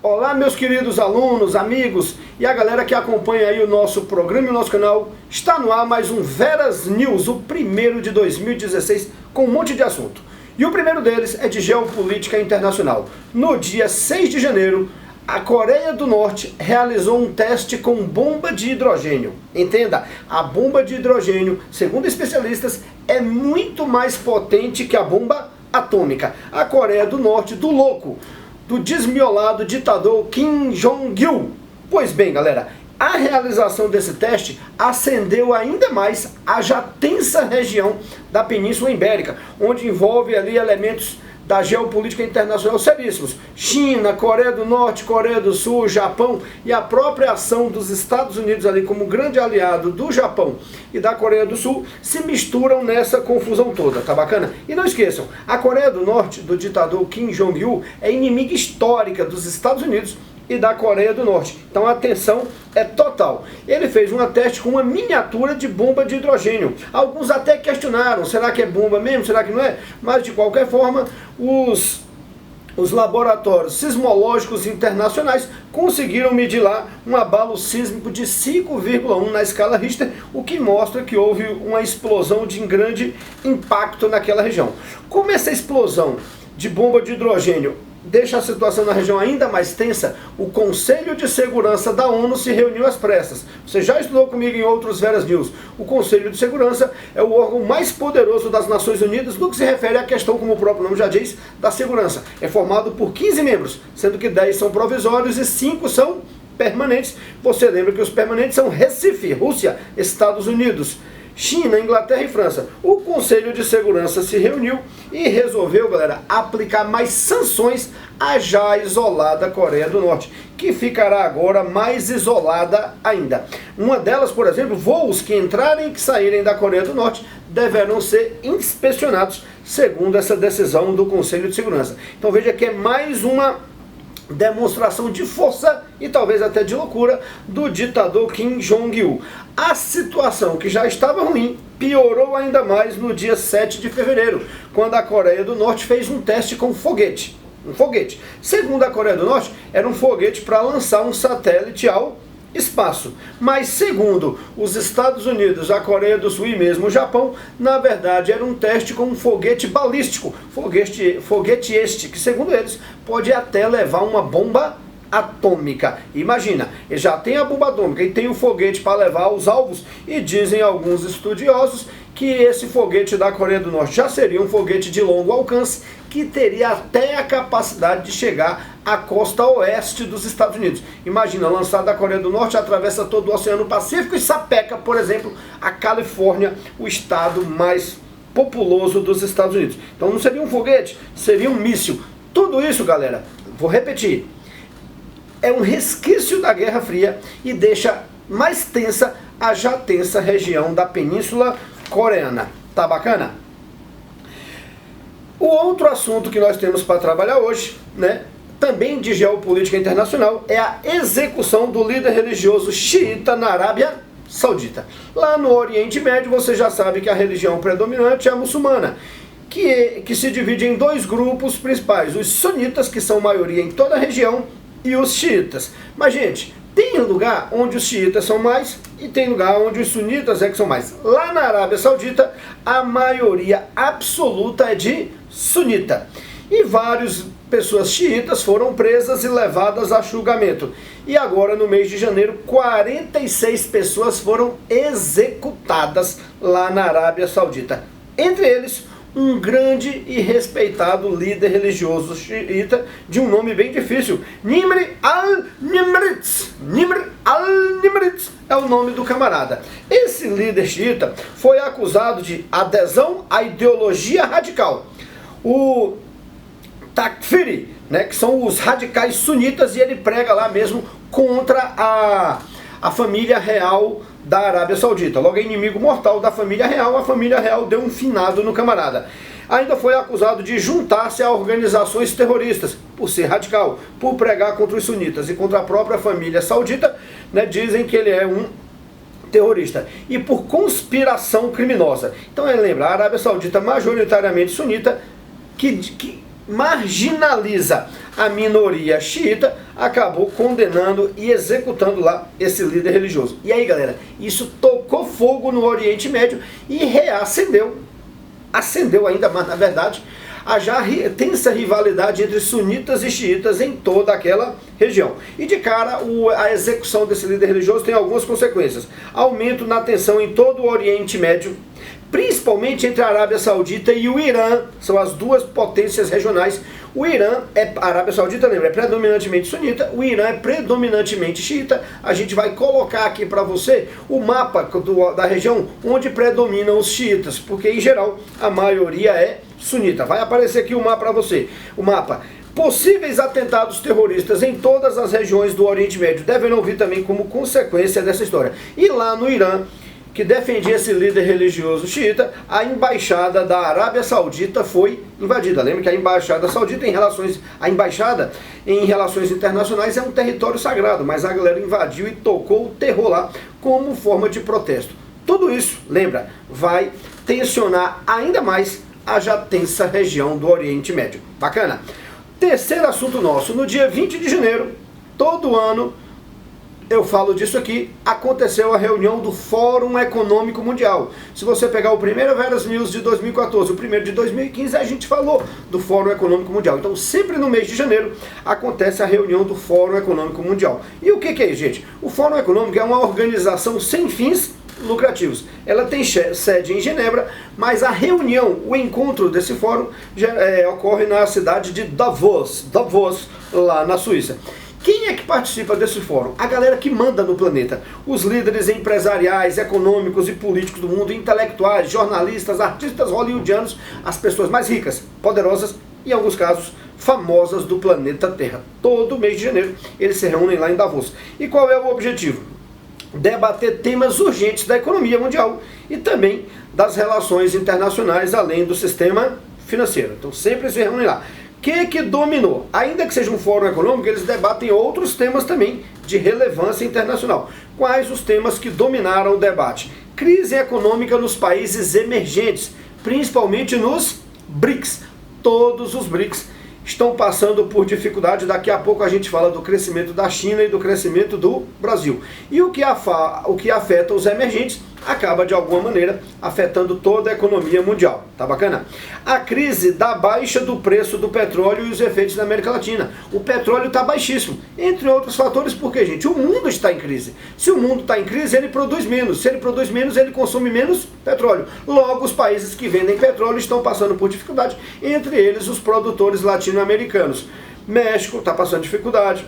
Olá, meus queridos alunos, amigos e a galera que acompanha aí o nosso programa e o nosso canal. Está no ar mais um Veras News, o primeiro de 2016, com um monte de assunto. E o primeiro deles é de geopolítica internacional. No dia 6 de janeiro, a Coreia do Norte realizou um teste com bomba de hidrogênio. Entenda, a bomba de hidrogênio, segundo especialistas, é muito mais potente que a bomba atômica. A Coreia do Norte, do desmiolado ditador Kim Jong-il. Pois bem, galera, a realização desse teste acendeu ainda mais a já tensa região da Península Ibérica, onde envolve ali elementos da geopolítica internacional seríssimos. China, Coreia do Norte, Coreia do Sul, Japão e a própria ação dos Estados Unidos ali como grande aliado do Japão e da Coreia do Sul se misturam nessa confusão toda, tá bacana? E não esqueçam, a Coreia do Norte, do ditador Kim Jong-il, é inimiga histórica dos Estados Unidos e da Coreia do Norte. Então a tensão é total. Ele fez um teste com uma miniatura de bomba de hidrogênio. Alguns até questionaram, será que é bomba mesmo, será que não é? Mas de qualquer forma, os laboratórios sismológicos internacionais conseguiram medir lá um abalo sísmico de 5,1 na escala Richter, o que mostra que houve uma explosão de grande impacto naquela região. Como essa explosão de bomba de hidrogênio deixa a situação na região ainda mais tensa, o Conselho de Segurança da ONU se reuniu às pressas. Você já estudou comigo em outros Veras News. O Conselho de Segurança é o órgão mais poderoso das Nações Unidas no que se refere à questão, como o próprio nome já diz, da segurança. É formado por 15 membros, sendo que 10 são provisórios e 5 são permanentes. Você lembra que os permanentes são Recife, Rússia, Estados Unidos, China, Inglaterra e França. O Conselho de Segurança se reuniu e resolveu, galera, aplicar mais sanções à já isolada Coreia do Norte, que ficará agora mais isolada ainda. Uma delas, por exemplo, voos que entrarem e que saírem da Coreia do Norte deverão ser inspecionados, segundo essa decisão do Conselho de Segurança. Então veja que é mais uma demonstração de força e talvez até de loucura do ditador Kim Jong-il. A situação, que já estava ruim, piorou ainda mais no dia 7 de fevereiro, quando a Coreia do Norte fez um teste com foguete. Um foguete. Segundo a Coreia do Norte, era um foguete para lançar um satélite ao espaço. Mas segundo os Estados Unidos, a Coreia do Sul e mesmo o Japão, na verdade era um teste com um foguete balístico. Foguete este, que segundo eles, pode até levar uma bomba atômica. Imagina, ele já tem a bomba atômica e tem o foguete para levar aos alvos, e dizem alguns estudiosos que esse foguete da Coreia do Norte já seria um foguete de longo alcance, que teria até a capacidade de chegar à costa oeste dos Estados Unidos. Imagina, lançado da Coreia do Norte, atravessa todo o Oceano Pacífico e sapeca, por exemplo, a Califórnia, o estado mais populoso dos Estados Unidos. Então não seria um foguete, seria um míssil. Tudo isso, galera, vou repetir, é um resquício da Guerra Fria e deixa mais tensa a já tensa região da Península Coreana. Tá bacana? O outro assunto que nós temos para trabalhar hoje, né, também de geopolítica internacional, é a execução do líder religioso xiita na Arábia Saudita. Lá no Oriente Médio, você já sabe que a religião predominante é a muçulmana, que se divide em dois grupos principais: os sunitas, que são maioria em toda a região, e os xiitas. Mas, gente, tem lugar onde os xiitas são mais e tem lugar onde os sunitas é que são mais. Lá na Arábia Saudita, a maioria absoluta é de sunita. E várias pessoas xiitas foram presas e levadas a julgamento. E agora, no mês de janeiro, 46 pessoas foram executadas lá na Arábia Saudita. Entre eles, um grande e respeitado líder religioso xiita de um nome bem difícil, Nimr al-Nimrits. Nimr al-Nimrits é o nome do camarada. Esse líder xiita foi acusado de adesão à ideologia radical, o Takfiri, né, que são os radicais sunitas, e ele prega lá mesmo contra a família real da Arábia Saudita. Logo, é inimigo mortal da família real. A família real deu um finado no camarada. Ainda foi acusado de juntar-se a organizações terroristas, por ser radical, por pregar contra os sunitas e contra a própria família saudita, né? Dizem que ele é um terrorista e por conspiração criminosa. Então lembra, a Arábia Saudita majoritariamente sunita, que marginaliza a minoria xiita, acabou condenando e executando lá esse líder religioso. E aí, galera, isso tocou fogo no Oriente Médio e acendeu ainda mais, na verdade, a já tensa rivalidade entre sunitas e xiitas em toda aquela região. E de cara, a execução desse líder religioso tem algumas consequências. Aumento na tensão em todo o Oriente Médio, principalmente entre a Arábia Saudita e o Irã, são as duas potências regionais. O Irã, a Arábia Saudita, lembra, é predominantemente sunita, o Irã é predominantemente xiita. A gente vai colocar aqui para você o mapa da região onde predominam os xiitas, porque em geral a maioria é sunita. Vai aparecer aqui o mapa para você, o mapa. Possíveis atentados terroristas em todas as regiões do Oriente Médio devem vir também como consequência dessa história. E lá no Irã, que defendia esse líder religioso xiita, a embaixada da Arábia Saudita foi invadida. Lembra que a embaixada saudita a embaixada em relações internacionais é um território sagrado, mas a galera invadiu e tocou o terror lá como forma de protesto. Tudo isso, lembra, vai tensionar ainda mais a já tensa região do Oriente Médio. Bacana? Terceiro assunto nosso, no dia 20 de janeiro, todo ano, eu falo disso aqui, aconteceu a reunião do Fórum Econômico Mundial. Se você pegar o primeiro Veras News de 2014, o primeiro de 2015, a gente falou do Fórum Econômico Mundial. Então sempre no mês de janeiro acontece a reunião do Fórum Econômico Mundial. E o que é isso, gente? O Fórum Econômico é uma organização sem fins lucrativos. Ela tem sede em Genebra, mas a reunião, o encontro desse fórum ocorre na cidade de Davos, lá na Suíça. Quem é que participa desse fórum? A galera que manda no planeta. Os líderes empresariais, econômicos e políticos do mundo, intelectuais, jornalistas, artistas hollywoodianos, as pessoas mais ricas, poderosas e, em alguns casos, famosas do planeta Terra. Todo mês de janeiro eles se reúnem lá em Davos. E qual é o objetivo? Debater temas urgentes da economia mundial e também das relações internacionais, além do sistema financeiro. Então sempre se reúnem lá. O que dominou? Ainda que seja um fórum econômico, eles debatem outros temas também de relevância internacional. Quais os temas que dominaram o debate? Crise econômica nos países emergentes, principalmente nos BRICS. Todos os BRICS estão passando por dificuldade. Daqui a pouco a gente fala do crescimento da China e do crescimento do Brasil. E o que afeta os emergentes acaba de alguma maneira afetando toda a economia mundial. Tá bacana? A crise da baixa do preço do petróleo e os efeitos na América Latina. O petróleo está baixíssimo, entre outros fatores, porque, gente, o mundo está em crise. Se o mundo está em crise, ele produz menos. Se ele produz menos, ele consome menos petróleo. Logo, os países que vendem petróleo estão passando por dificuldade, entre eles os produtores latino-americanos. México está passando dificuldade,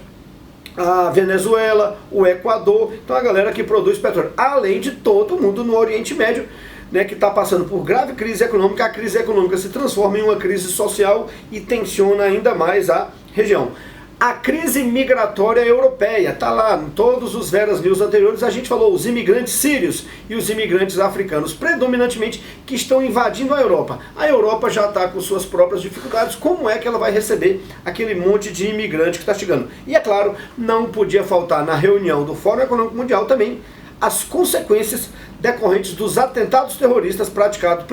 a Venezuela, o Equador, então a galera que produz petróleo, além de todo mundo no Oriente Médio, né, que está passando por grave crise econômica. A crise econômica se transforma em uma crise social e tensiona ainda mais a região. A crise migratória europeia, está lá em todos os Veras News anteriores, a gente falou os imigrantes sírios e os imigrantes africanos, predominantemente, que estão invadindo a Europa. A Europa já está com suas próprias dificuldades, como é que ela vai receber aquele monte de imigrante que está chegando? E é claro, não podia faltar na reunião do Fórum Econômico Mundial também as consequências decorrentes dos atentados terroristas praticados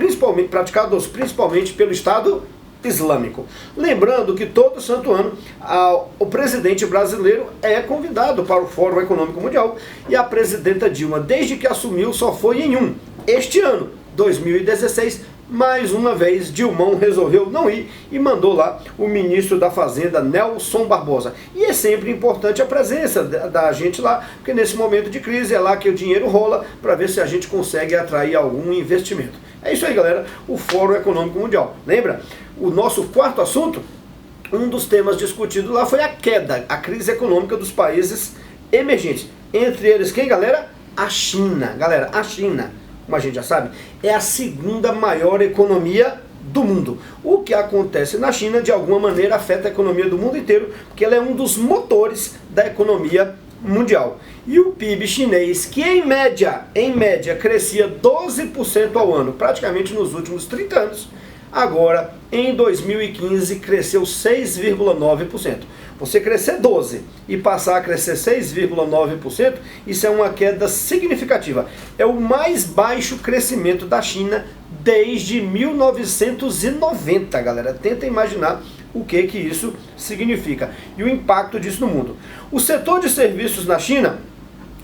principalmente pelo Estado Islâmico. Lembrando que todo santo ano o presidente brasileiro é convidado para o Fórum Econômico Mundial e a presidenta Dilma, desde que assumiu, só foi em um. Este ano, 2016, mais uma vez, Dilmão resolveu não ir e mandou lá o ministro da Fazenda, Nelson Barbosa. E é sempre importante a presença da gente lá, porque nesse momento de crise é lá que o dinheiro rola para ver se a gente consegue atrair algum investimento. É isso aí, galera, o Fórum Econômico Mundial. Lembra? O nosso quarto assunto, um dos temas discutidos lá foi a queda, a crise econômica dos países emergentes. Entre eles, quem, galera? A China. Galera, a China, como a gente já sabe, é a segunda maior economia do mundo. O que acontece na China, de alguma maneira, afeta a economia do mundo inteiro, porque ela é um dos motores da economia mundial. E o PIB chinês, que em média, crescia 12% ao ano, praticamente nos últimos 30 anos, agora em 2015 cresceu 6,9%. Você crescer 12% e passar a crescer 6,9%, isso é uma queda significativa. É o mais baixo crescimento da China desde 1990, galera. Tenta imaginar o que isso significa e o impacto disso no mundo. O setor de serviços na China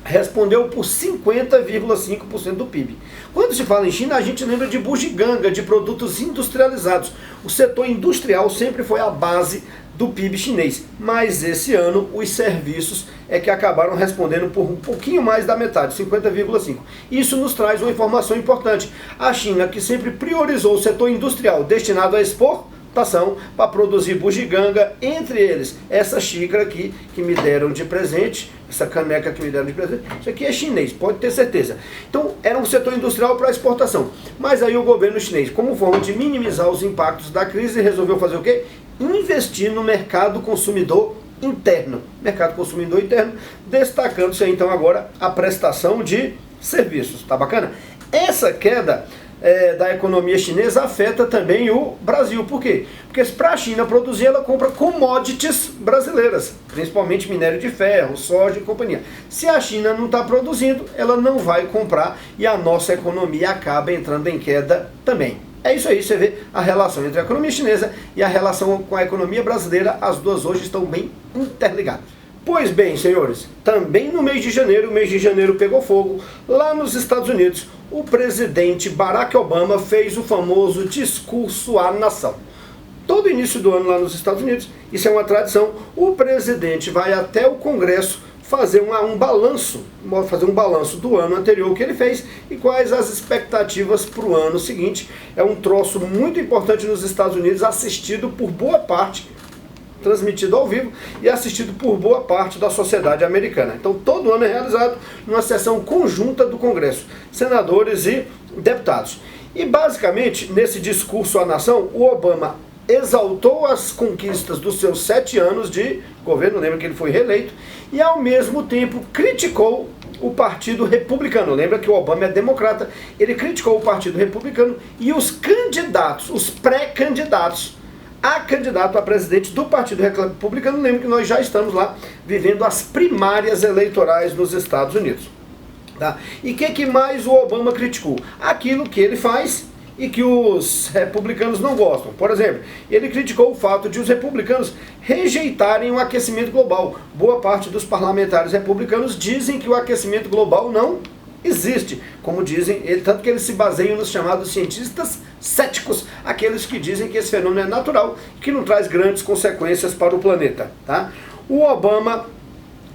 respondeu por 50,5% do PIB. Quando se fala em China, a gente lembra de bugiganga, de produtos industrializados. O setor industrial sempre foi a base do PIB chinês, mas esse ano os serviços é que acabaram respondendo por um pouquinho mais da metade, 50,5%. Isso nos traz uma informação importante. A China, que sempre priorizou o setor industrial destinado à exportação para produzir bugiganga, entre eles essa xícara aqui que me deram de presente, essa caneca que me deram de presente, isso aqui é chinês, pode ter certeza. Então era um setor industrial para exportação, mas aí o governo chinês, como forma de minimizar os impactos da crise, resolveu fazer o quê? Investir no mercado consumidor interno. Mercado consumidor interno, destacando-se então agora a prestação de serviços. Tá bacana? Essa queda da economia chinesa afeta também o Brasil. Por quê? Porque para a China produzir, ela compra commodities brasileiras, principalmente minério de ferro, soja e companhia. Se a China não está produzindo, ela não vai comprar e a nossa economia acaba entrando em queda também. É isso aí, você vê a relação entre a economia chinesa e a relação com a economia brasileira, as duas hoje estão bem interligadas. Pois bem, senhores, também no mês de janeiro, o mês de janeiro pegou fogo, lá nos Estados Unidos, o presidente Barack Obama fez o famoso discurso à nação. Todo início do ano lá nos Estados Unidos, isso é uma tradição, o presidente vai até o Congresso fazer um balanço do ano anterior que ele fez e quais as expectativas para o ano seguinte. É um troço muito importante nos Estados Unidos, assistido por boa parte, transmitido ao vivo e assistido por boa parte da sociedade americana. Então todo ano é realizado numa sessão conjunta do Congresso, senadores e deputados. E basicamente, nesse discurso à nação, o Obama exaltou as conquistas dos seus 7 anos de governo, lembra que ele foi reeleito, e ao mesmo tempo criticou o Partido Republicano. Lembra que o Obama é democrata, ele criticou o Partido Republicano e os candidatos, os pré-candidatos a candidato a presidente do Partido Republicano. Lembra que nós já estamos lá vivendo as primárias eleitorais nos Estados Unidos. Tá? E o que mais o Obama criticou? Aquilo que ele faz e que os republicanos não gostam. Por exemplo, ele criticou o fato de os republicanos rejeitarem o aquecimento global. Boa parte dos parlamentares republicanos dizem que o aquecimento global não existe, como dizem, tanto que eles se baseiam nos chamados cientistas céticos, aqueles que dizem que esse fenômeno é natural e que não traz grandes consequências para o planeta. Tá? O Obama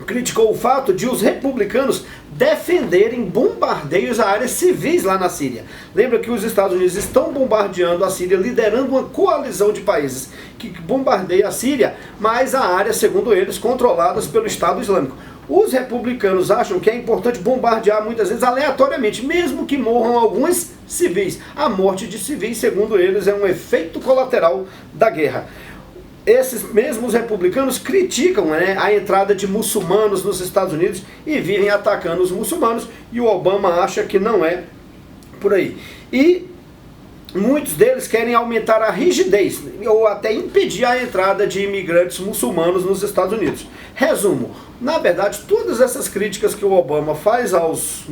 criticou o fato de os republicanos defenderem bombardeios a áreas civis lá na Síria. Lembra que os Estados Unidos estão bombardeando a Síria, liderando uma coalizão de países que bombardeia a Síria, mas a área, segundo eles, controladas pelo Estado Islâmico. Os republicanos acham que é importante bombardear muitas vezes aleatoriamente, mesmo que morram alguns civis. A morte de civis, segundo eles, é um efeito colateral da guerra. Esses mesmos republicanos criticam a entrada de muçulmanos nos Estados Unidos e vivem atacando os muçulmanos, e o Obama acha que não é por aí. E muitos deles querem aumentar a rigidez ou até impedir a entrada de imigrantes muçulmanos nos Estados Unidos. Resumo, na verdade, todas essas críticas que o Obama faz aos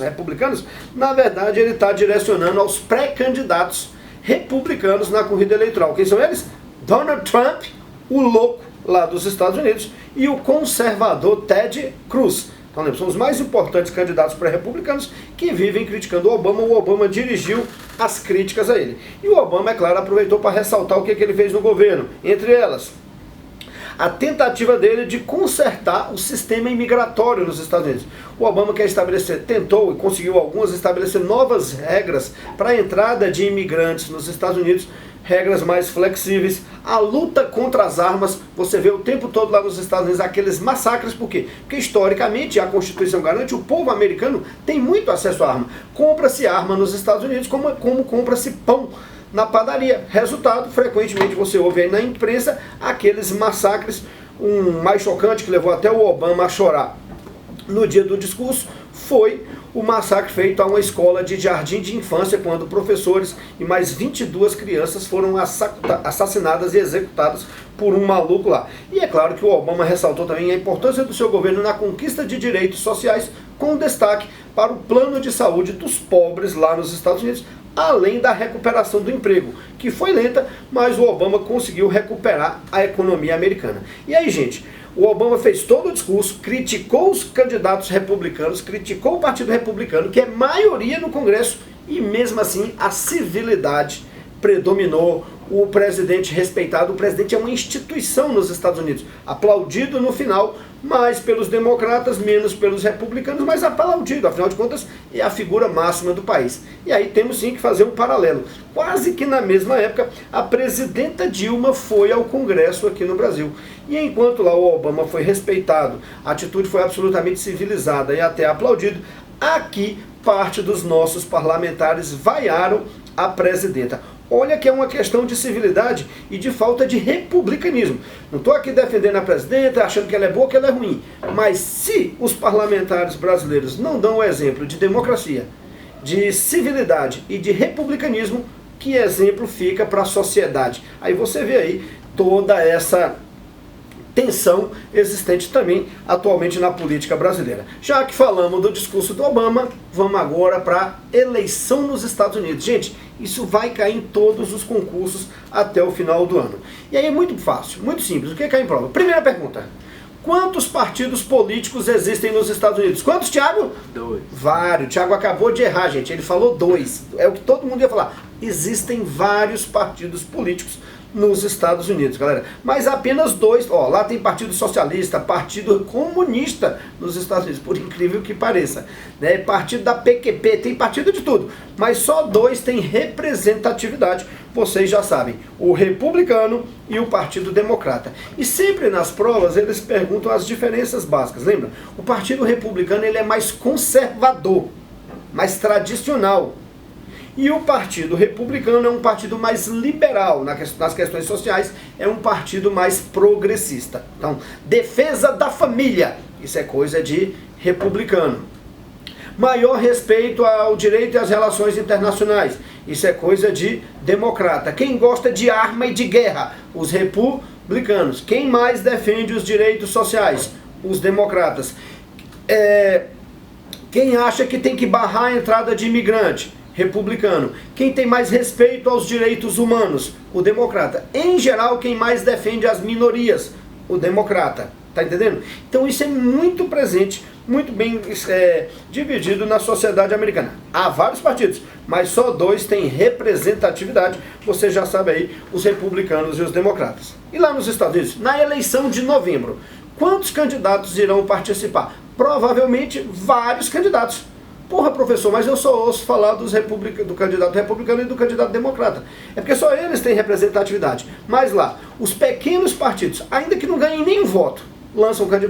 republicanos, na verdade ele está direcionando aos pré-candidatos republicanos na corrida eleitoral. Quem são eles? Donald Trump, o louco lá dos Estados Unidos, e o conservador Ted Cruz. Então, são os mais importantes candidatos pré-republicanos que vivem criticando o Obama. O Obama dirigiu as críticas a ele. E o Obama, é claro, aproveitou para ressaltar o que ele fez no governo. Entre elas, a tentativa dele de consertar o sistema imigratório nos Estados Unidos. O Obama tentou e conseguiu estabelecer novas regras para a entrada de imigrantes nos Estados Unidos, regras mais flexíveis, a luta contra as armas. Você vê o tempo todo lá nos Estados Unidos aqueles massacres. Por quê? Porque historicamente a Constituição garante, o povo americano tem muito acesso à arma. Compra-se arma nos Estados Unidos como compra-se pão na padaria. Resultado, frequentemente você ouve aí na imprensa aqueles massacres. Um mais chocante que levou até o Obama a chorar no dia do discurso foi o massacre feito a uma escola de jardim de infância, quando professores e mais 22 crianças foram assassinadas e executadas por um maluco lá. E é claro que o Obama ressaltou também a importância do seu governo na conquista de direitos sociais, com destaque para o plano de saúde dos pobres lá nos Estados Unidos, além da recuperação do emprego, que foi lenta, mas o Obama conseguiu recuperar a economia americana. E aí, gente, o Obama fez todo o discurso, criticou os candidatos republicanos, criticou o Partido Republicano, que é maioria no Congresso, e mesmo assim a civilidade predominou. O presidente respeitado, o presidente é uma instituição nos Estados Unidos, aplaudido no final, mais pelos democratas, menos pelos republicanos, mas aplaudido, afinal de contas é a figura máxima do país. E aí temos sim que fazer um paralelo. Quase que na mesma época, a presidenta Dilma foi ao Congresso aqui no Brasil. E enquanto lá o Obama foi respeitado, a atitude foi absolutamente civilizada e até aplaudido, aqui parte dos nossos parlamentares vaiaram a presidenta. Olha que é uma questão de civilidade e de falta de republicanismo. Não estou aqui defendendo a presidenta, achando que ela é boa ou que ela é ruim. Mas se os parlamentares brasileiros não dão o exemplo de democracia, de civilidade e de republicanismo, que exemplo fica para a sociedade? Aí você vê aí toda essa tensão existente também atualmente na política brasileira. Já que falamos do discurso do Obama, vamos agora para a eleição nos Estados Unidos. Gente, isso vai cair em todos os concursos até o final do ano. E aí é muito fácil, muito simples. O que cai em prova? Primeira pergunta. Quantos partidos políticos existem nos Estados Unidos? Quantos, Thiago? 2. Vários. Thiago acabou de errar, gente. Ele falou 2. É o que todo mundo ia falar. Existem vários partidos políticos nos Estados Unidos, galera. Mas apenas 2. Ó, lá tem Partido Socialista, Partido Comunista nos Estados Unidos, por incrível que pareça. Né? Partido da PQP, tem partido de tudo. Mas só 2 têm representatividade. Vocês já sabem, o Republicano e o Partido Democrata. E sempre nas provas eles perguntam as diferenças básicas, lembra? O Partido Republicano ele é mais conservador, mais tradicional. E o Partido Republicano é um partido mais liberal nas questões sociais, é um partido mais progressista. Então, defesa da família, isso é coisa de republicano. Maior respeito ao direito e às relações internacionais, isso é coisa de democrata. Quem gosta de arma e de guerra? Os republicanos. Quem mais defende os direitos sociais? Os democratas. Quem acha que tem que barrar a entrada de imigrante? Republicano. Quem tem mais respeito aos direitos humanos? O democrata. Em geral, quem mais defende as minorias? O democrata. Tá entendendo? Então isso é muito presente, muito bem dividido na sociedade americana. Há vários partidos, mas só 2 têm representatividade. Você já sabe aí, os republicanos e os democratas. E lá nos Estados Unidos, na eleição de novembro, quantos candidatos irão participar? Provavelmente vários candidatos. Porra, professor, mas eu só ouço falar do candidato republicano e do candidato democrata. É porque só eles têm representatividade. Mas lá, os pequenos partidos, ainda que não ganhem nenhum voto,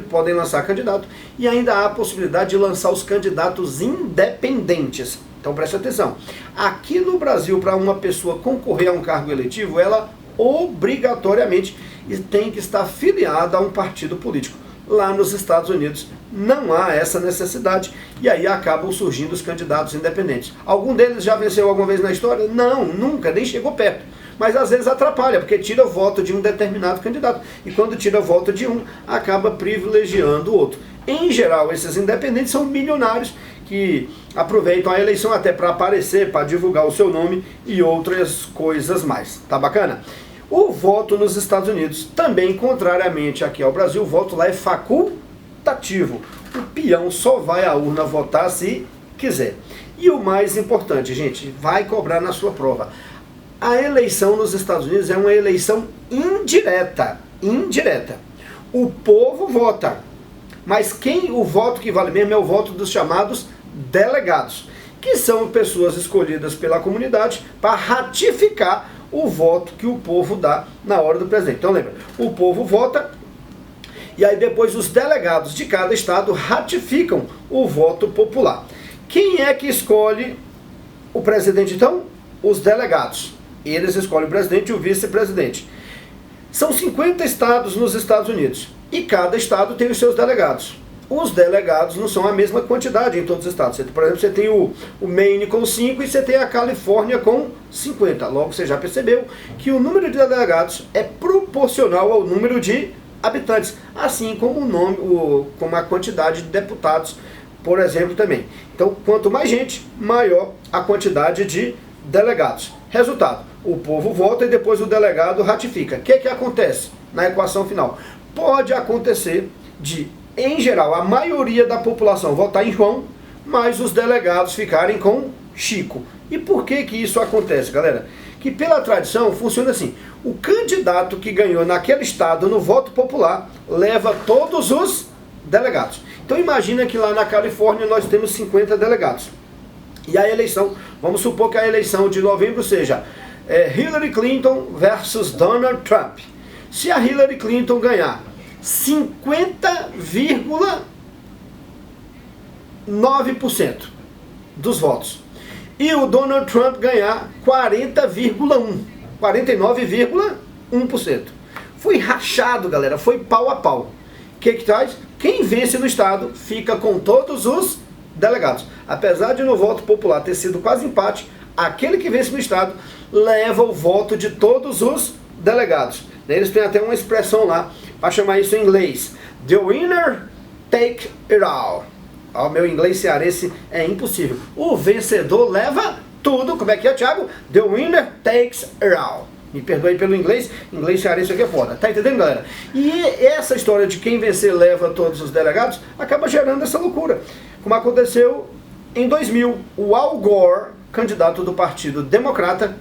podem lançar candidato, e ainda há a possibilidade de lançar os candidatos independentes. Então preste atenção. Aqui no Brasil, para uma pessoa concorrer a um cargo eletivo, ela obrigatoriamente tem que estar filiada a um partido político. Lá nos Estados Unidos não há essa necessidade e aí acabam surgindo os candidatos independentes. Algum deles já venceu alguma vez na história? Não, nunca, nem chegou perto. Mas às vezes atrapalha, porque tira o voto de um determinado candidato. E quando tira o voto de um, acaba privilegiando o outro. Em geral, esses independentes são milionários que aproveitam a eleição até para aparecer, para divulgar o seu nome e outras coisas mais. Tá bacana? O voto nos Estados Unidos, também contrariamente aqui ao Brasil, o voto lá é facultativo. O peão só vai à urna votar se quiser. E o mais importante, gente, vai cobrar na sua prova. A eleição nos Estados Unidos é uma eleição indireta. Indireta. O povo vota. Mas o voto que vale mesmo é o voto dos chamados delegados, que são pessoas escolhidas pela comunidade para ratificar o voto que o povo dá na hora do presidente. Então lembra, o povo vota e aí depois os delegados de cada estado ratificam o voto popular. Quem é que escolhe o presidente então? Os delegados. Eles escolhem o presidente e o vice-presidente. São 50 estados nos Estados Unidos e cada estado tem os seus delegados. os delegados não são a mesma quantidade em todos os estados. Por exemplo, você tem o Maine com 5 e você tem a Califórnia com 50. Logo, você já percebeu que o número de delegados é proporcional ao número de habitantes, assim como como a quantidade de deputados, por exemplo, também. Então, quanto mais gente, maior a quantidade de delegados. Resultado, o povo vota e depois o delegado ratifica. O que acontece na equação final? Pode acontecer de, em geral, a maioria da população votar em João, mas os delegados ficarem com Chico. E por que isso acontece, galera? Que pela tradição funciona assim: o candidato que ganhou naquele estado no voto popular leva todos os delegados. Então imagina que lá na Califórnia nós temos 50 delegados. E a eleição, vamos supor que a eleição de novembro seja Hillary Clinton versus Donald Trump. Se a Hillary Clinton ganhar 50,9% dos votos e o Donald Trump ganhar 49,1%. Foi rachado, galera, foi pau a pau. O que traz? Quem vence no estado fica com todos os delegados. Apesar de no voto popular ter sido quase empate, aquele que vence no estado leva o voto de todos os delegados. Eles têm até uma expressão lá para chamar isso em inglês: The winner take it all. O meu inglês cearense é impossível. O vencedor leva tudo. Como é que é, Thiago? The winner takes it all. Me perdoe pelo inglês cearense aqui é foda. Tá entendendo, galera? E essa história de quem vencer leva todos os delegados acaba gerando essa loucura. Como aconteceu em 2000. O Al Gore, candidato do Partido Democrata,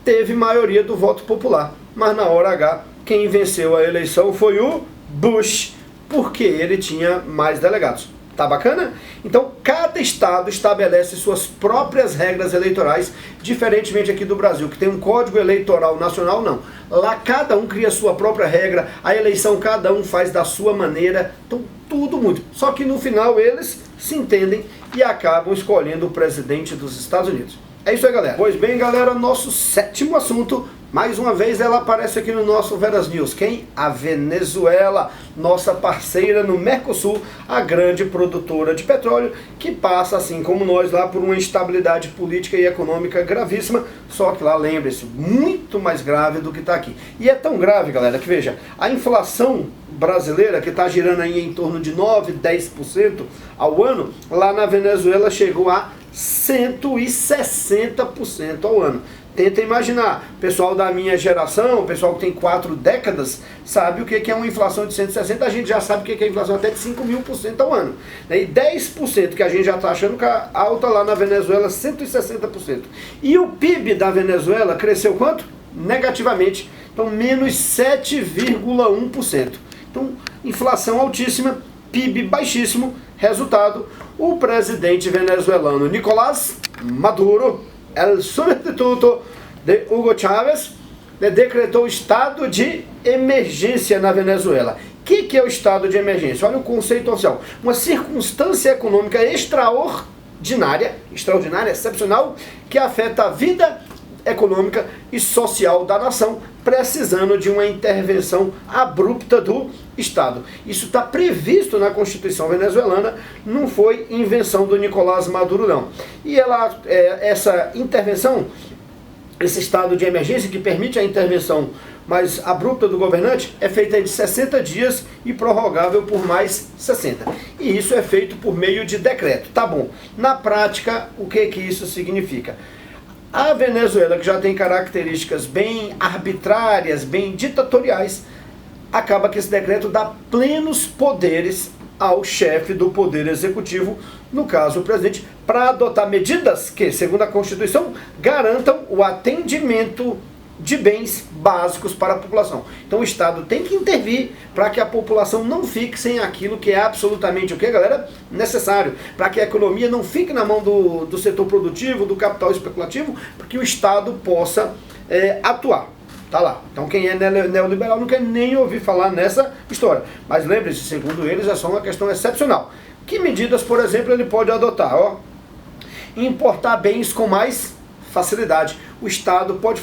teve maioria do voto popular. Mas na hora H, quem venceu a eleição foi o Bush, porque ele tinha mais delegados. Tá bacana? Então, cada estado estabelece suas próprias regras eleitorais, diferentemente aqui do Brasil, que tem um código eleitoral nacional, não. Lá cada um cria sua própria regra, a eleição cada um faz da sua maneira, então tudo muito. Só que no final eles se entendem e acabam escolhendo o presidente dos Estados Unidos. É isso aí, galera. Pois bem, galera, nosso sétimo assunto, mais uma vez ela aparece aqui no nosso Veras News. Quem? A Venezuela, nossa parceira no Mercosul, a grande produtora de petróleo, que passa, assim como nós, lá por uma instabilidade política e econômica gravíssima, só que lá, lembre-se, muito mais grave do que está aqui. E é tão grave, galera, que veja, a inflação brasileira, que está girando aí em torno de 9, 10% ao ano, lá na Venezuela chegou a 160% ao ano. Tenta imaginar, pessoal da minha geração, o pessoal que tem 4 décadas, sabe o que é uma inflação de 160%, a gente já sabe o que é inflação até de 5.000% ao ano. E 10% que a gente já está achando que é alta lá na Venezuela, 160%. E o PIB da Venezuela cresceu quanto? Negativamente, então menos 7,1%. Então, inflação altíssima, PIB baixíssimo, resultado, o presidente venezuelano Nicolás Maduro, el substituto de Hugo Chávez, decretou estado de emergência na Venezuela. O que é o estado de emergência? Olha o conceito oficial. Uma circunstância econômica extraordinária, excepcional, que afeta a vida econômica e social da nação, precisando de uma intervenção abrupta do Estado. Isso está previsto na Constituição venezuelana, não foi invenção do Nicolás Maduro, não. E essa intervenção, esse estado de emergência que permite a intervenção mais abrupta do governante, é feita de 60 dias e prorrogável por mais 60. E isso é feito por meio de decreto. Tá bom. Na prática, o que isso significa? A Venezuela, que já tem características bem arbitrárias, bem ditatoriais, acaba que esse decreto dá plenos poderes ao chefe do Poder Executivo, no caso o presidente, para adotar medidas que, segundo a Constituição, garantam o atendimento de bens básicos para a população. Então o Estado tem que intervir para que a população não fique sem aquilo que é absolutamente o que, galera? Necessário. Para que a economia não fique na mão do setor produtivo, do capital especulativo, para que o Estado possa atuar. Tá lá. Então quem é neoliberal não quer nem ouvir falar nessa história. Mas lembre-se, segundo eles, é só uma questão excepcional. Que medidas, por exemplo, ele pode adotar? Importar bens com mais facilidade. O Estado pode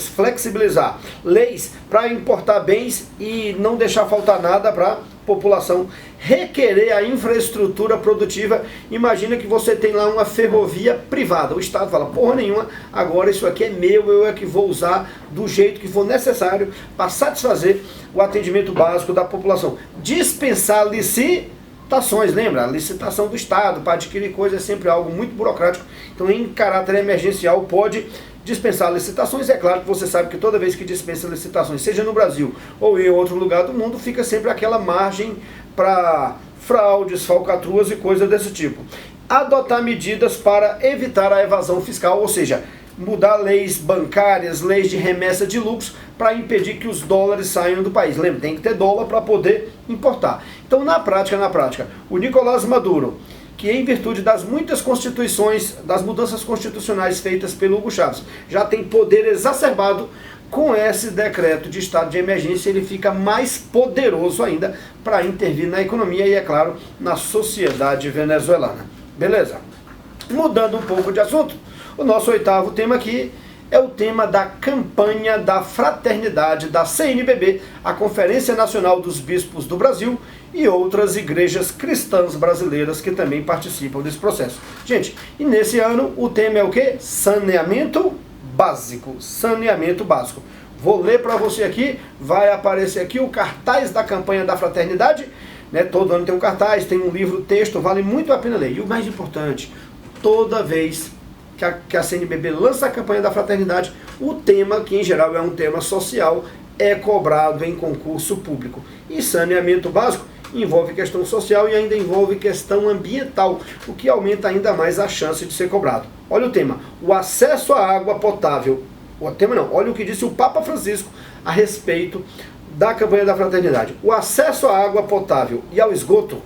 flexibilizar leis para importar bens e não deixar faltar nada para população requerer a infraestrutura produtiva. Imagina que você tem lá uma ferrovia privada, o Estado fala, porra nenhuma, agora isso aqui é meu, eu é que vou usar do jeito que for necessário para satisfazer o atendimento básico da população. Dispensar licitações, lembra? A licitação do Estado para adquirir coisas é sempre algo muito burocrático, então em caráter emergencial pode dispensar licitações. É claro que você sabe que toda vez que dispensa licitações, seja no Brasil ou em outro lugar do mundo, fica sempre aquela margem para fraudes, falcatruas e coisas desse tipo. Adotar medidas para evitar a evasão fiscal, ou seja, mudar leis bancárias, leis de remessa de lucros para impedir que os dólares saiam do país. Lembra, tem que ter dólar para poder importar. Então, na prática, o Nicolás Maduro, que em virtude das muitas constituições, das mudanças constitucionais feitas pelo Hugo Chávez, já tem poder exacerbado. Com esse decreto de estado de emergência, ele fica mais poderoso ainda para intervir na economia e, é claro, na sociedade venezuelana. Beleza? Mudando um pouco de assunto, o nosso oitavo tema aqui é o tema da campanha da fraternidade da CNBB, a Conferência Nacional dos Bispos do Brasil, e outras igrejas cristãs brasileiras que também participam desse processo. Gente, e nesse ano o tema é o quê? Saneamento básico. Saneamento básico. Vou ler para você aqui, vai aparecer aqui o cartaz da campanha da fraternidade, né? Todo ano tem um cartaz, tem um livro, texto, vale muito a pena ler. E o mais importante, toda vez que a CNBB lança a campanha da fraternidade, o tema, que em geral é um tema social, é cobrado em concurso público. E saneamento básico envolve questão social e ainda envolve questão ambiental, o que aumenta ainda mais a chance de ser cobrado. Olha o tema, o acesso à água potável. O tema não, olha o que disse o Papa Francisco a respeito da campanha da fraternidade. O acesso à água potável e ao esgoto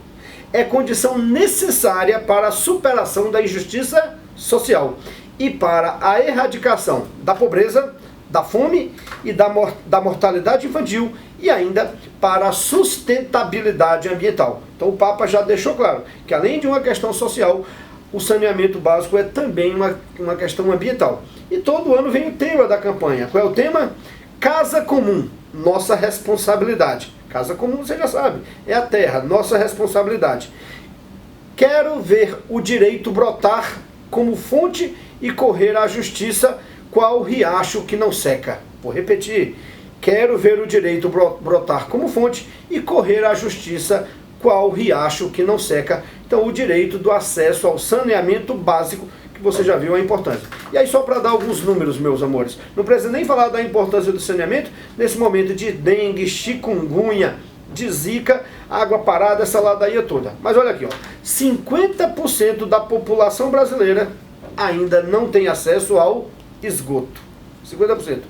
é condição necessária para a superação da injustiça social e para a erradicação da pobreza, da fome e da mortalidade infantil e ainda para a sustentabilidade ambiental. Então o Papa já deixou claro que além de uma questão social, o saneamento básico é também uma questão ambiental. E todo ano vem o tema da campanha. Qual é o tema? Casa comum, nossa responsabilidade. Casa comum, você já sabe, é a terra, nossa responsabilidade. Quero ver o direito brotar como fonte e correr à justiça, qual riacho que não seca. Vou repetir. Quero ver o direito brotar como fonte e correr à justiça, qual riacho que não seca. Então, o direito do acesso ao saneamento básico, que você já viu a importância. E aí, só para dar alguns números, meus amores, não precisa nem falar da importância do saneamento nesse momento de dengue, chikungunya, de zika, água parada, essa ladaia toda. Mas olha aqui, ó, 50% da população brasileira ainda não tem acesso ao esgoto. 50%.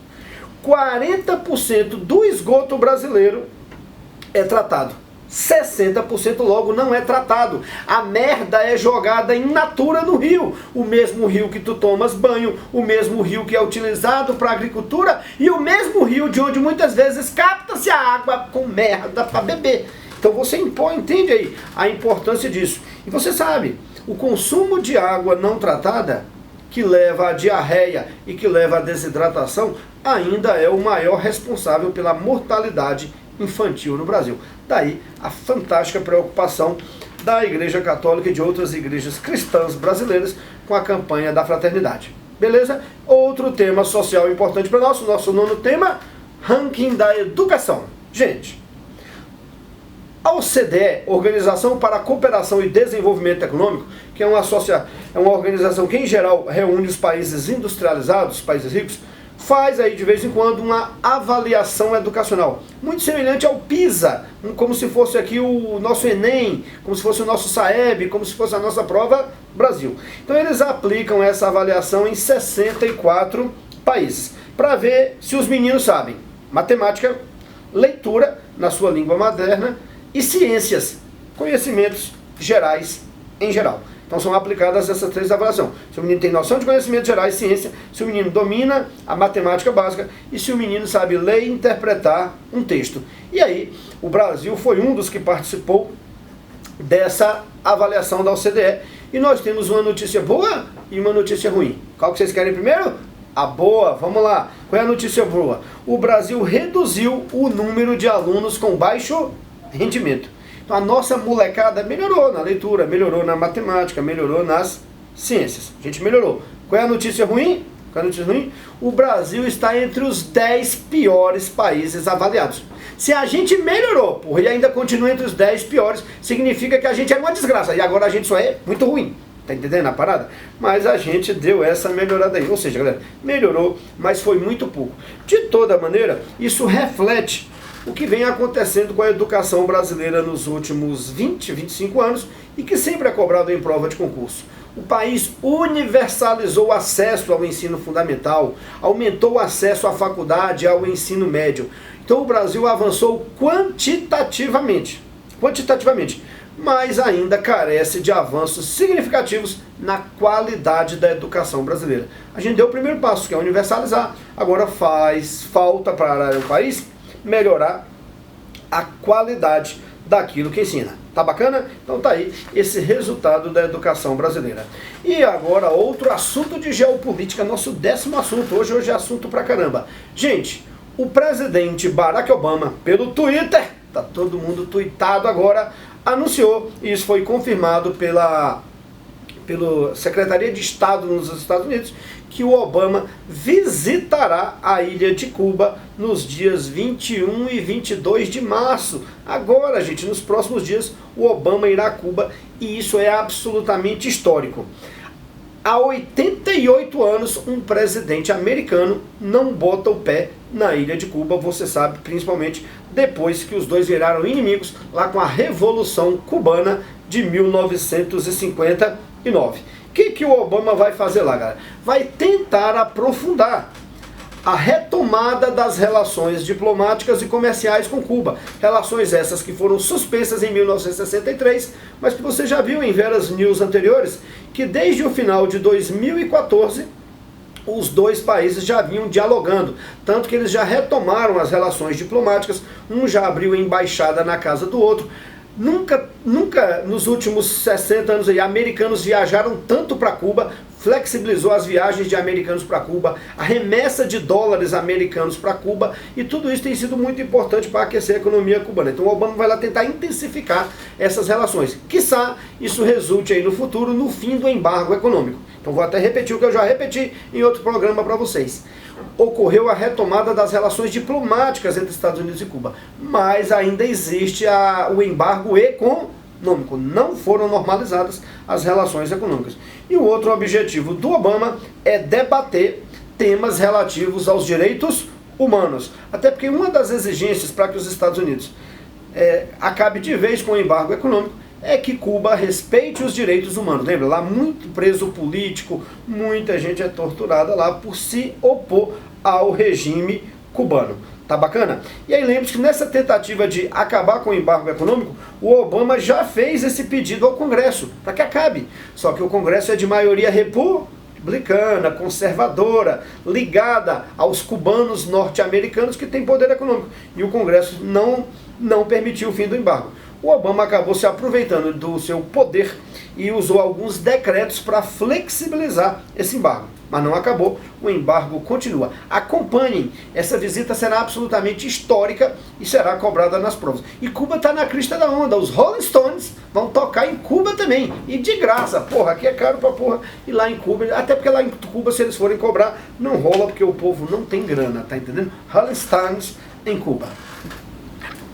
40% do esgoto brasileiro é tratado. 60% logo não é tratado. A merda é jogada in natura no rio. O mesmo rio que tu tomas banho, o mesmo rio que é utilizado para agricultura e o mesmo rio de onde muitas vezes capta-se a água com merda para beber. Então você entende aí a importância disso. E você sabe, o consumo de água não tratada, que leva à diarreia e que leva à desidratação, ainda é o maior responsável pela mortalidade infantil no Brasil. Daí a fantástica preocupação da Igreja Católica e de outras igrejas cristãs brasileiras com a campanha da fraternidade. Beleza? Outro tema social importante para nós, nosso nono tema, ranking da educação. Gente, a OCDE, Organização para a Cooperação e Desenvolvimento Econômico, que é uma organização que em geral reúne os países industrializados, os países ricos, faz aí de vez em quando uma avaliação educacional, muito semelhante ao PISA, como se fosse aqui o nosso Enem, como se fosse o nosso SAEB, como se fosse a nossa prova Brasil. Então eles aplicam essa avaliação em 64 países, para ver se os meninos sabem matemática, leitura na sua língua materna e ciências, conhecimentos gerais em geral. Então são aplicadas essas três avaliações. Se o menino tem noção de conhecimentos gerais, ciência, se o menino domina a matemática básica e se o menino sabe ler e interpretar um texto. E aí, o Brasil foi um dos que participou dessa avaliação da OCDE. E nós temos uma notícia boa e uma notícia ruim. Qual que vocês querem primeiro? A boa, vamos lá. Qual é a notícia boa? O Brasil reduziu o número de alunos com baixo rendimento. Então a nossa molecada melhorou na leitura, melhorou na matemática, melhorou nas ciências. A gente melhorou. Qual é a notícia ruim? Qual é a notícia ruim? O Brasil está entre os 10 piores países avaliados. Se a gente melhorou, porra, e ainda continua entre os 10 piores, significa que a gente é uma desgraça. E agora a gente só é muito ruim. Tá entendendo a parada? Mas a gente deu essa melhorada aí. Ou seja, galera, melhorou, mas foi muito pouco. De toda maneira, isso reflete o que vem acontecendo com a educação brasileira nos últimos 20, 25 anos e que sempre é cobrado em prova de concurso. O país universalizou o acesso ao ensino fundamental, aumentou o acesso à faculdade e ao ensino médio. Então o Brasil avançou quantitativamente, mas ainda carece de avanços significativos na qualidade da educação brasileira. A gente deu o primeiro passo, que é universalizar, agora faz falta para o país melhorar a qualidade daquilo que ensina. Tá bacana? Então tá aí esse resultado da educação brasileira. E agora outro assunto de geopolítica, nosso 10º assunto. Hoje é assunto pra caramba. Gente, o presidente Barack Obama, pelo Twitter, tá todo mundo tweetado agora, anunciou, e isso foi confirmado pela Secretaria de Estado nos Estados Unidos, que o Obama visitará a ilha de Cuba nos dias 21 e 22 de março. Agora, gente, nos próximos dias, o Obama irá a Cuba e isso é absolutamente histórico. Há 88 anos, um presidente americano não bota o pé na ilha de Cuba, você sabe, principalmente depois que os dois viraram inimigos lá com a Revolução Cubana de 1959. O que o Obama vai fazer lá, galera? Vai tentar aprofundar a retomada das relações diplomáticas e comerciais com Cuba. Relações essas que foram suspensas em 1963, mas que você já viu em Veras News anteriores, que desde o final de 2014, os dois países já vinham dialogando, tanto que eles já retomaram as relações diplomáticas, um já abriu embaixada na casa do outro. Nunca nos últimos 60 anos aí, americanos viajaram tanto para Cuba, flexibilizou as viagens de americanos para Cuba, a remessa de dólares americanos para Cuba, e tudo isso tem sido muito importante para aquecer a economia cubana. Então o Obama vai lá tentar intensificar essas relações. Quiçá isso resulte aí no futuro no fim do embargo econômico. Então vou até repetir o que eu já repeti em outro programa para vocês. Ocorreu a retomada das relações diplomáticas entre Estados Unidos e Cuba, mas ainda existe o embargo econômico, não foram normalizadas as relações econômicas. E o outro objetivo do Obama é debater temas relativos aos direitos humanos, até porque uma das exigências para que os Estados Unidos acabe de vez com o embargo econômico é que Cuba respeite os direitos humanos. Lembra? Lá muito preso político, muita gente é torturada lá por se opor ao regime cubano. Tá bacana? E aí lembre-se que nessa tentativa de acabar com o embargo econômico, o Obama já fez esse pedido ao Congresso, para que acabe. Só que o Congresso é de maioria republicana, conservadora, ligada aos cubanos norte-americanos que têm poder econômico. E o Congresso não permitiu o fim do embargo. O Obama acabou se aproveitando do seu poder e usou alguns decretos para flexibilizar esse embargo. Mas não acabou, o embargo continua. Acompanhem, essa visita será absolutamente histórica e será cobrada nas provas. E Cuba está na crista da onda, os Rolling Stones vão tocar em Cuba também, e de graça. Porra, aqui é caro pra porra, e lá em Cuba, até porque lá em Cuba, se eles forem cobrar, não rola, porque o povo não tem grana, tá entendendo? Rolling Stones em Cuba.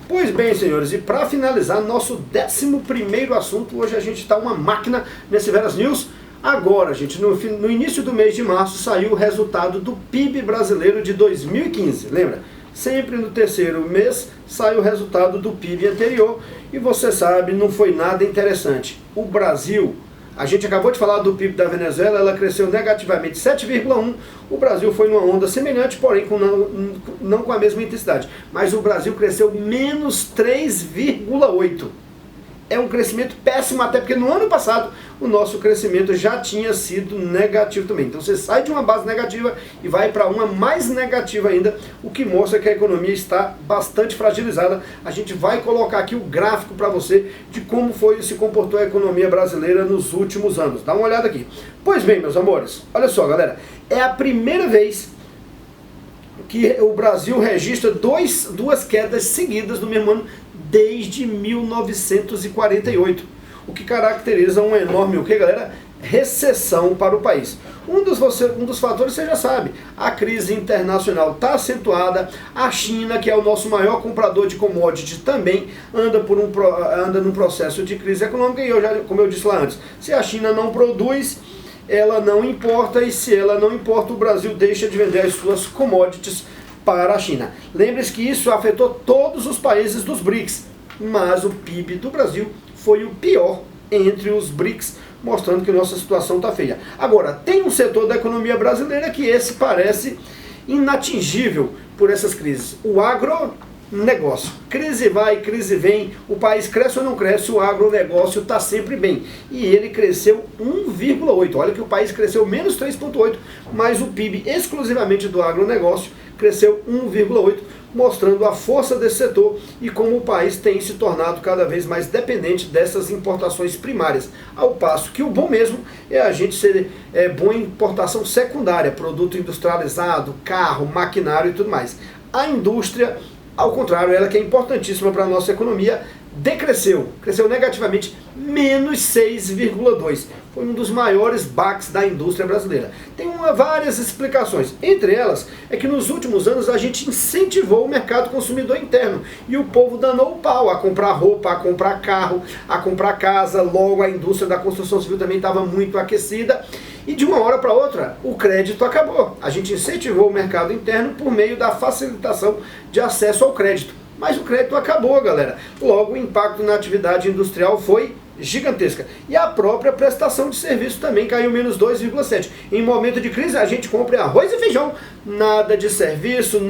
Pois bem, senhores, e para finalizar nosso 11º assunto, hoje a gente está uma máquina nesse Veras News. Agora, gente, no início do mês de março saiu o resultado do PIB brasileiro de 2015, lembra? Sempre no terceiro mês sai o resultado do PIB anterior e você sabe, não foi nada interessante. O Brasil, a gente acabou de falar do PIB da Venezuela, ela cresceu negativamente 7,1%, o Brasil foi numa onda semelhante, porém não com a mesma intensidade. Mas o Brasil cresceu menos 3,8%. É um crescimento péssimo, até porque no ano passado o nosso crescimento já tinha sido negativo também. Então você sai de uma base negativa e vai para uma mais negativa ainda, o que mostra que a economia está bastante fragilizada. A gente vai colocar aqui o gráfico para você de como se comportou a economia brasileira nos últimos anos. Dá uma olhada aqui. Pois bem, meus amores, olha só, galera, é a primeira vez que o Brasil registra duas quedas seguidas no mesmo ano desde 1948, o que caracteriza uma enorme, o que, galera? Recessão para o país. Um dos fatores, você já sabe, a crise internacional está acentuada, a China, que é o nosso maior comprador de commodity, também anda num processo de crise econômica, e como eu disse lá antes, se a China não produz, ela não importa, e se ela não importa, o Brasil deixa de vender as suas commodities para a China. Lembre-se que isso afetou todos os países dos BRICS, mas o PIB do Brasil foi o pior entre os BRICS, mostrando que nossa situação está feia. Agora, tem um setor da economia brasileira que esse parece inatingível por essas crises. O agronegócio. Crise vai, crise vem, o país cresce ou não cresce, o agronegócio está sempre bem. E ele cresceu 1,8. Olha que o país cresceu menos 3,8, mas o PIB exclusivamente do agronegócio cresceu 1,8, mostrando a força desse setor e como o país tem se tornado cada vez mais dependente dessas importações primárias, ao passo que o bom mesmo é a gente ser bom em importação secundária, produto industrializado, carro, maquinário e tudo mais. A indústria, ao contrário, ela que é importantíssima para a nossa economia, cresceu negativamente, menos 6,2. Foi um dos maiores baques da indústria brasileira. Tem várias explicações. Entre elas, é que nos últimos anos a gente incentivou o mercado consumidor interno. E o povo danou o pau a comprar roupa, a comprar carro, a comprar casa. Logo, a indústria da construção civil também estava muito aquecida. E de uma hora para outra, o crédito acabou. A gente incentivou o mercado interno por meio da facilitação de acesso ao crédito. Mas o crédito acabou, galera. Logo, o impacto na atividade industrial foi gigantesca. E a própria prestação de serviço também caiu menos 2,7. Em momento de crise, a gente compra arroz e feijão. Nada de serviço,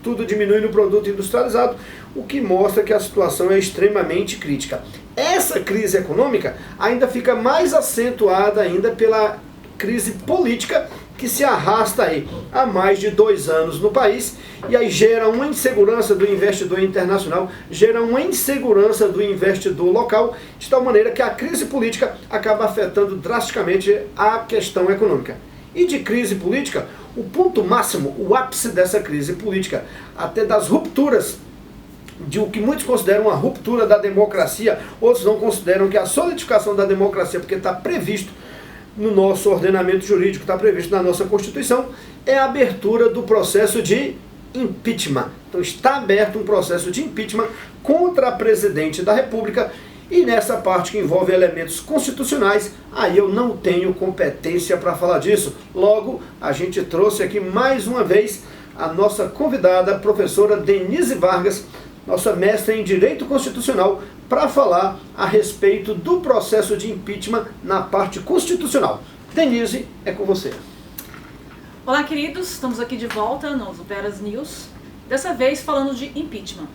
tudo diminui no produto industrializado, o que mostra que a situação é extremamente crítica. Essa crise econômica ainda fica mais acentuada ainda pela crise política que se arrasta aí há mais de 2 anos no país, e aí gera uma insegurança do investidor internacional, gera uma insegurança do investidor local, de tal maneira que a crise política acaba afetando drasticamente a questão econômica. E de crise política, o ponto máximo, o ápice dessa crise política, até das rupturas, de o que muitos consideram uma ruptura da democracia, outros não consideram que a solidificação da democracia, porque está previsto no nosso ordenamento jurídico, está previsto na nossa Constituição, é a abertura do processo de impeachment. Então está aberto um processo de impeachment contra a presidente da República, e nessa parte que envolve elementos constitucionais, aí eu não tenho competência para falar disso. Logo, a gente trouxe aqui mais uma vez a nossa convidada, a professora Denise Vargas, nossa mestra em Direito Constitucional, para falar a respeito do processo de impeachment na parte constitucional. Denise, é com você. Olá, queridos, estamos aqui de volta no Veras News, dessa vez falando de impeachment.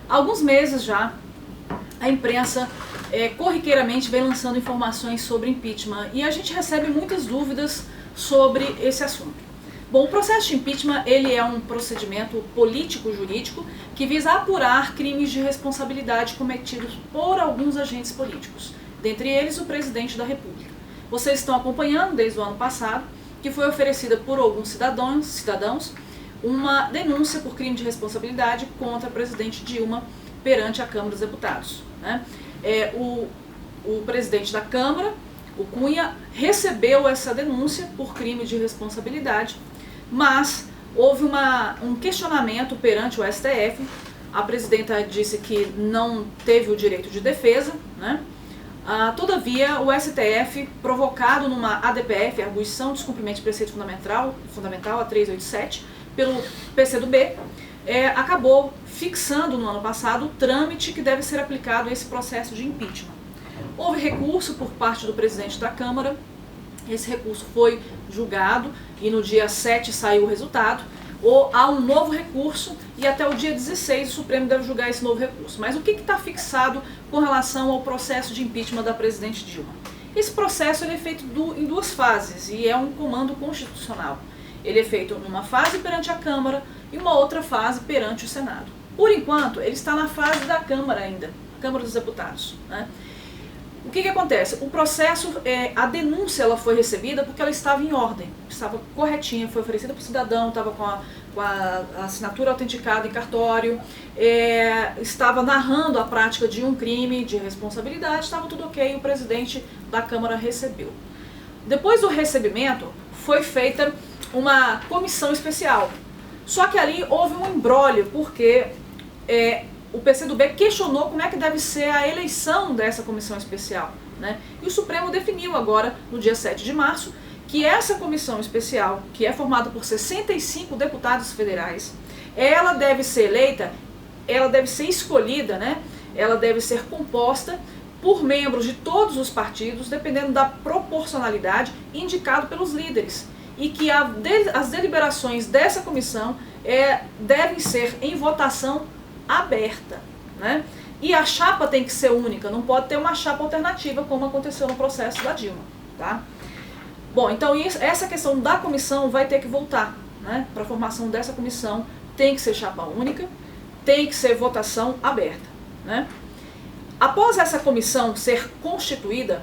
Há alguns meses já, a imprensa corriqueiramente vem lançando informações sobre impeachment e a gente recebe muitas dúvidas sobre esse assunto. Bom, o processo de impeachment ele é um procedimento político-jurídico que visa apurar crimes de responsabilidade cometidos por alguns agentes políticos, dentre eles o presidente da República. Vocês estão acompanhando desde o ano passado que foi oferecida por alguns cidadãos uma denúncia por crime de responsabilidade contra a presidente Dilma perante a Câmara dos Deputados, né? O presidente da Câmara, o Cunha, recebeu essa denúncia por crime de responsabilidade, mas houve um questionamento perante o STF. A presidenta disse que não teve o direito de defesa, né? Todavia, o STF, provocado numa ADPF, Arguição de Descumprimento de Preceito Fundamental, a 387, pelo PCdoB, acabou fixando no ano passado o trâmite que deve ser aplicado a esse processo de impeachment. Houve recurso por parte do presidente da Câmara, esse recurso foi julgado e no dia 7 saiu o resultado. Há um novo recurso e até o dia 16 o Supremo deve julgar esse novo recurso. Mas o que está fixado com relação ao processo de impeachment da presidente Dilma? Esse processo ele é feito em 2 fases e é um comando constitucional. Ele é feito numa fase perante a Câmara e uma outra fase perante o Senado. Por enquanto, ele está na fase da Câmara ainda, Câmara dos Deputados, né? O que acontece? O processo, a denúncia ela foi recebida porque ela estava em ordem, estava corretinha, foi oferecida para o cidadão, estava com com a assinatura autenticada em cartório, estava narrando a prática de um crime de responsabilidade, estava tudo ok, o presidente da Câmara recebeu. Depois do recebimento, foi feita uma comissão especial. Só que ali houve um imbróglio, porque o PCdoB questionou como é que deve ser a eleição dessa comissão especial, né? E o Supremo definiu agora, no dia 7 de março, que essa comissão especial, que é formada por 65 deputados federais, ela deve ser eleita, ela deve ser escolhida, né? Ela deve ser composta por membros de todos os partidos, dependendo da proporcionalidade indicado pelos líderes. E que as deliberações dessa comissão devem ser em votação aberta, né? E a chapa tem que ser única, não pode ter uma chapa alternativa, como aconteceu no processo da Dilma, tá? Bom, então essa questão da comissão vai ter que voltar, né? Para a formação dessa comissão tem que ser chapa única, tem que ser votação aberta, né? Após essa comissão ser constituída,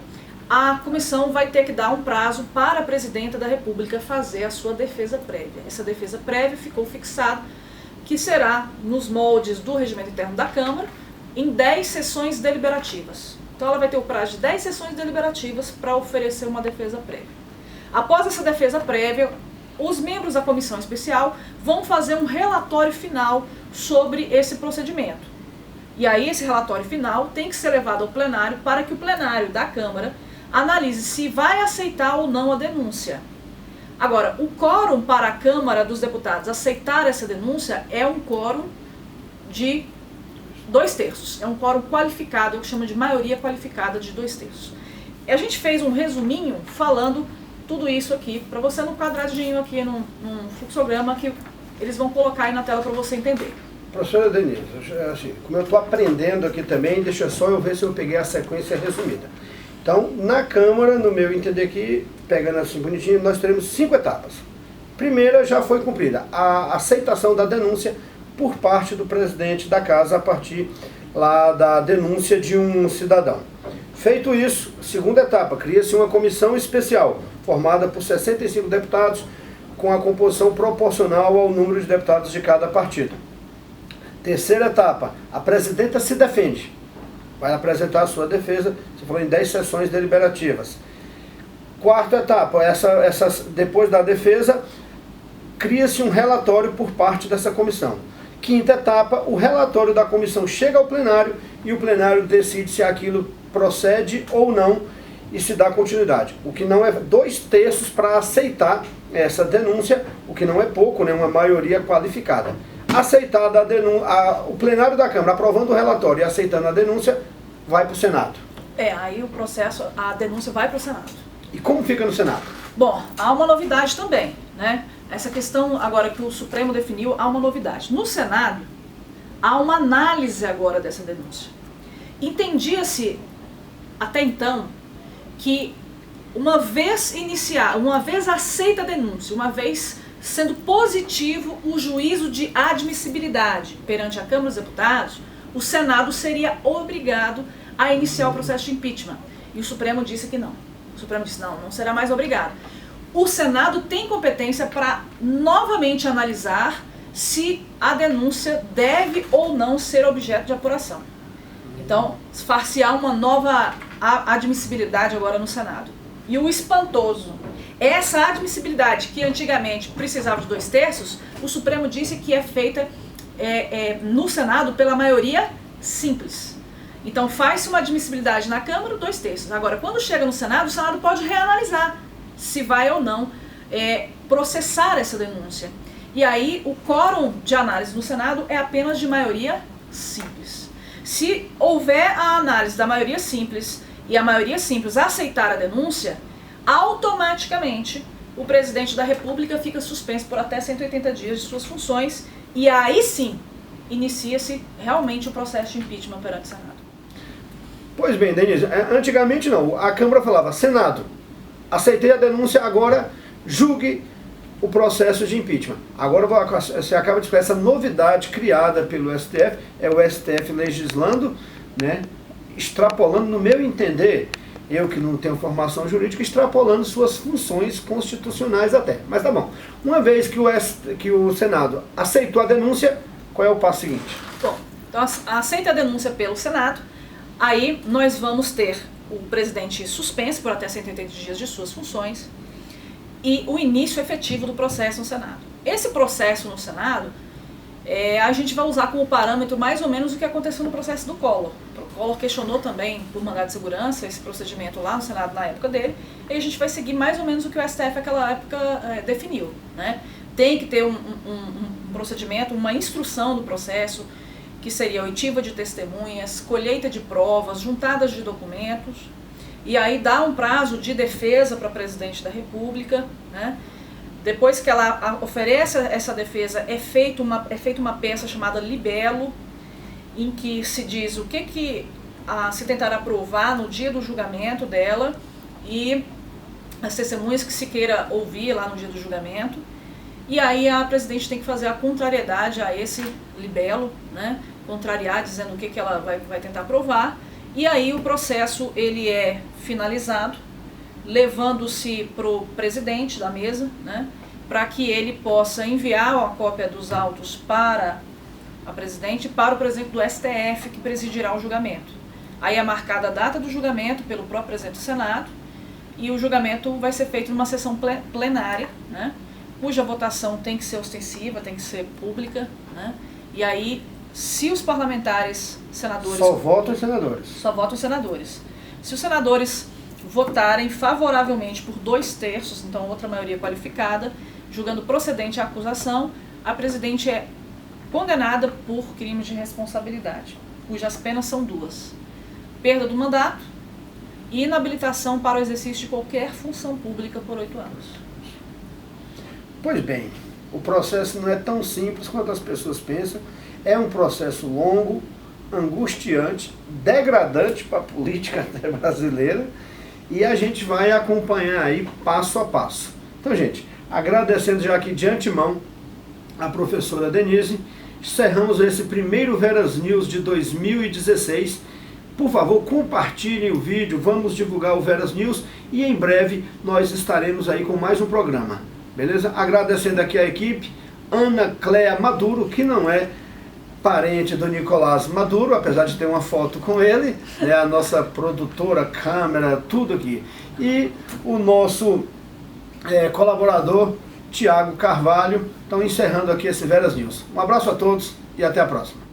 a comissão vai ter que dar um prazo para a Presidenta da República fazer a sua defesa prévia. Essa defesa prévia ficou fixada que será nos moldes do regimento interno da Câmara em 10 sessões deliberativas. Então ela vai ter o prazo de 10 sessões deliberativas para oferecer uma defesa prévia. Após essa defesa prévia, os membros da comissão especial vão fazer um relatório final sobre esse procedimento. E aí esse relatório final tem que ser levado ao plenário para que o plenário da Câmara analise se vai aceitar ou não a denúncia. Agora, o quórum para a Câmara dos Deputados aceitar essa denúncia é um quórum de 2/3. É um quórum qualificado, que chama de maioria qualificada de 2/3. A gente fez um resuminho falando tudo isso aqui, para você no quadradinho aqui, num fluxograma que eles vão colocar aí na tela para você entender. Professora Denise, assim, como eu estou aprendendo aqui também, deixa só eu ver se eu peguei a sequência resumida. Então, na Câmara, no meu entender aqui, pegando assim bonitinho, nós teremos 5 etapas. Primeira já foi cumprida, a aceitação da denúncia por parte do presidente da Casa a partir lá da denúncia de um cidadão. Feito isso, segunda etapa, cria-se uma comissão especial, formada por 65 deputados, com a composição proporcional ao número de deputados de cada partido. Terceira etapa, a presidenta se defende, vai apresentar a sua defesa, você falou em 10 sessões deliberativas. Quarta etapa, depois da defesa, cria-se um relatório por parte dessa comissão. Quinta etapa, o relatório da comissão chega ao plenário e o plenário decide se aquilo procede ou não e se dá continuidade. O que não é 2/3 para aceitar essa denúncia, o que não é pouco, né, uma maioria qualificada. Aceitada a denúncia, o plenário da Câmara aprovando o relatório e aceitando a denúncia, vai para o Senado. Aí o processo, a denúncia vai para o Senado. E como fica no Senado? Bom, há uma novidade também, né? Essa questão agora que o Supremo definiu, há uma novidade. No Senado, há uma análise agora dessa denúncia. Entendia-se até então que uma vez aceita a denúncia, uma vez sendo positivo o juízo de admissibilidade perante a Câmara dos Deputados, o Senado seria obrigado a iniciar o processo de impeachment. E o Supremo disse que não. O Supremo disse não será mais obrigado. O Senado tem competência para novamente analisar se a denúncia deve ou não ser objeto de apuração. Então, far-se-á uma nova admissibilidade agora no Senado. E o espantoso, essa admissibilidade que antigamente precisava de 2/3, o Supremo disse que é feita no Senado pela maioria simples. Então faz-se uma admissibilidade na Câmara, 2/3. Agora, quando chega no Senado, o Senado pode reanalisar se vai ou não processar essa denúncia. E aí o quórum de análise no Senado é apenas de maioria simples. Se houver a análise da maioria simples e a maioria simples aceitar a denúncia, automaticamente o presidente da República fica suspenso por até 180 dias de suas funções e aí sim inicia-se realmente o processo de impeachment perante o Senado. Pois bem, Denise, antigamente não, a Câmara falava, Senado, aceitei a denúncia, agora julgue o processo de impeachment. Agora você acaba de explicar essa novidade criada pelo STF, é o STF legislando, né, extrapolando, no meu entender, eu que não tenho formação jurídica, extrapolando suas funções constitucionais até. Mas tá bom. Uma vez que o Senado aceitou a denúncia, qual é o passo seguinte? Bom, então aceita a denúncia pelo Senado, aí nós vamos ter o presidente suspenso por até 180 dias de suas funções e o início efetivo do processo no Senado. Esse processo no Senado, a gente vai usar como parâmetro mais ou menos o que aconteceu no processo do Collor. O Collor questionou também, por mandado de segurança, esse procedimento lá no Senado na época dele, e a gente vai seguir mais ou menos o que o STF naquela época definiu, né? Tem que ter um procedimento, uma instrução do processo, que seria oitiva de testemunhas, colheita de provas, juntadas de documentos, e aí dá um prazo de defesa para a presidente da República, né? Depois que ela oferece essa defesa, é feita uma peça chamada libelo, em que se diz o que se tentará provar no dia do julgamento dela e as testemunhas que se queira ouvir lá no dia do julgamento. E aí a presidente tem que fazer a contrariedade a esse libelo, né? Contrariar, dizendo o que ela vai tentar provar. E aí o processo ele é finalizado, levando-se para o presidente da mesa, né? Para que ele possa enviar a cópia dos autos para a presidente e para o presidente do STF, que presidirá o julgamento. Aí é marcada a data do julgamento pelo próprio presidente do Senado, e o julgamento vai ser feito numa sessão plenária, né? Cuja votação tem que ser ostensiva, tem que ser pública, né? E aí, se os parlamentares, senadores... Só votam os senadores. Só votam os senadores. Se os senadores votarem favoravelmente por 2/3, então outra maioria qualificada, julgando procedente a acusação, a presidente é condenada por crime de responsabilidade, cujas penas são 2. Perda do mandato e inabilitação para o exercício de qualquer função pública por 8 anos. Pois bem, o processo não é tão simples quanto as pessoas pensam. É um processo longo, angustiante, degradante para a política até brasileira, e a gente vai acompanhar aí passo a passo. Então, gente, agradecendo já aqui de antemão a professora Denise, encerramos esse primeiro Veras News de 2016. Por favor, compartilhem o vídeo, vamos divulgar o Veras News e em breve nós estaremos aí com mais um programa. Beleza? Agradecendo aqui a equipe, Ana Cléa Maduro, que não é parente do Nicolás Maduro, apesar de ter uma foto com ele, é a nossa produtora, câmera, tudo aqui. E o nosso colaborador, Tiago Carvalho. Então, encerrando aqui esse Veras News. Um abraço a todos e até a próxima.